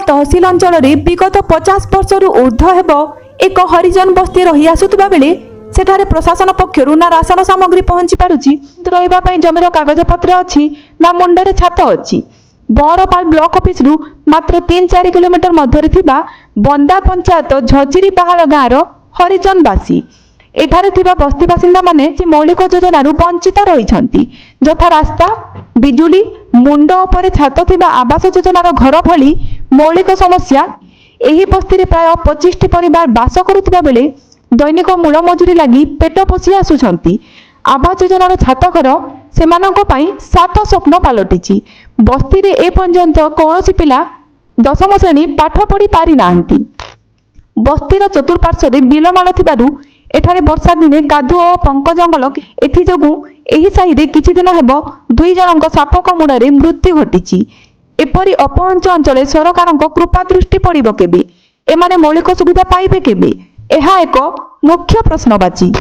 तहसिल अंचल विगत 50 वर्ष ऊर्ध्व हेब एक हरिजन बस्ती रही आसुवा बेले सेठारे प्रशासन पक्षरु ना राशन सामग्री पहुंची पारुची रहिबा पई जमीर कागज पत्र अछि ना मुंडरे छात अछि। बरपाल ब्लॉक ऑफिस रु मात्र 3-4 किलोमीटर मध्य थिबा बंदा पंचायत झजिरी पहाड़ गाँव हरिजनवासी एठारे थिबा बस्ती बासिंदा माने जे मौलिक योजना वंचित रही यथा रास्ता बिजुली मुंड उपरे छात थिबा आवास योजनार घर भली मौलिक समस्या एही बस्ती प्राय 25टी परिवार बास करुवा बेले दैनिक मूल मजूरी लगी पेट पोषी आसुछंती। आवास योजनार छात घर सेमानंको पई सात स्वप्न पलटिछि। बस्ती रे ए पर्यंत कौनसी पिला 10म श्रेणी पाठ पढ़ी पारि नाहंती। बस्तीर चतुर्पार्श्व बिलमाल थिबारु एठारे वर्षा दिने कादुओ और पंक जंगल एथि जोगु एही साहिरे किछि दिन हेबो 2 जनक साप कामुड़ारे मृत्यु घटिछि। एपरि अपहंच अंचल सरकारक कृपा दृष्टि पड़िबो केबे एमाने मौलिक सुविधा पाइबे केबे एहा एक मुख्य प्रश्नवाची।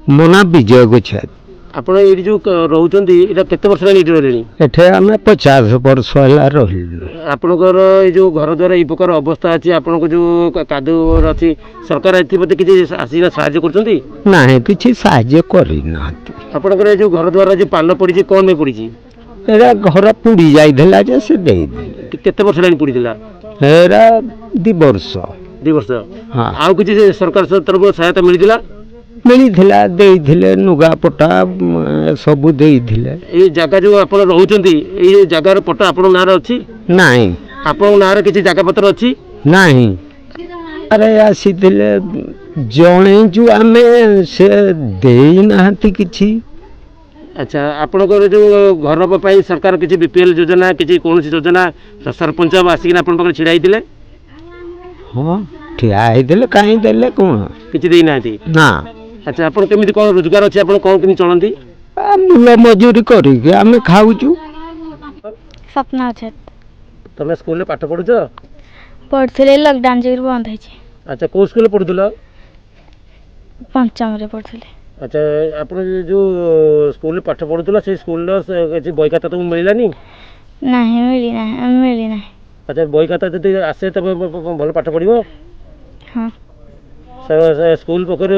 मो ना विजय गोछाद। आपण ये जो रोचंती एटा केते वर्ष लानी इटी रहलेनी? एठे आमे 50 वर्ष होला रहिलु। आपनकर ये जो घर द्वारा ई प्रकार अवस्था अछि आपनको जो कादो अछि सरकार एथि प्रति किछि आसीना सहाय्य करचंती? नाही किछि सहाय्य करि नाहंती। आपनकर जो घर द्वारा जो पाल पड़ी कोन में पड़ी? एरा घर पुड़ी जाइधला जे से देई दे। केते वर्ष लानी पड़ी दिला? एरा 2 वर्ष। 2 वर्ष। हां आ किछि सरकार तरफ सहायता मिली दिला? मिलिथिला देइथिले नुगा पटा सब देइथिले। ए जगह जो आपण रहउचंती ए जगह रो पटा आपण नार अछि? नाही। आपण नार किछि जगह पत्र अछि? नाही। अरे आसीथिले जणे जो आमे से देई नाहंती किछि। अच्छा आपनकर जो घर पई सरकार किछि बीपीएल योजना किछि कोनसी योजना सरपंच आसिक आपन पकर छिड़ाई दिले? हां ठिया आइ देले काई देले कोन किछि देई नाथि ना। अच्छा आपण केमिति कोन रोजगार अछि आपण कोन किनि चलंती? मूल मजूरी करी के आमे खाउचू। सपना अछि। तमे स्कूल में पाठ पढुछ? पढ़थिले लॉकडाउन जे बंद है छै। अच्छा को स्कूल में पढुथलो? पंचम रे पढ़थिले। अच्छा आपण जो स्कूल में पाठ पढुथलो से स्कूल लो किछि बही खाता तुम मिललानी? नाही मिली नाही। अच्छा बही खाता जदि आसे तबे भल पाठ पढिबो? हां। स्कूल पकर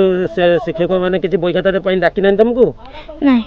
शिक्षक माने किछि बही खाता पई डाकी नान तुमको? नाही।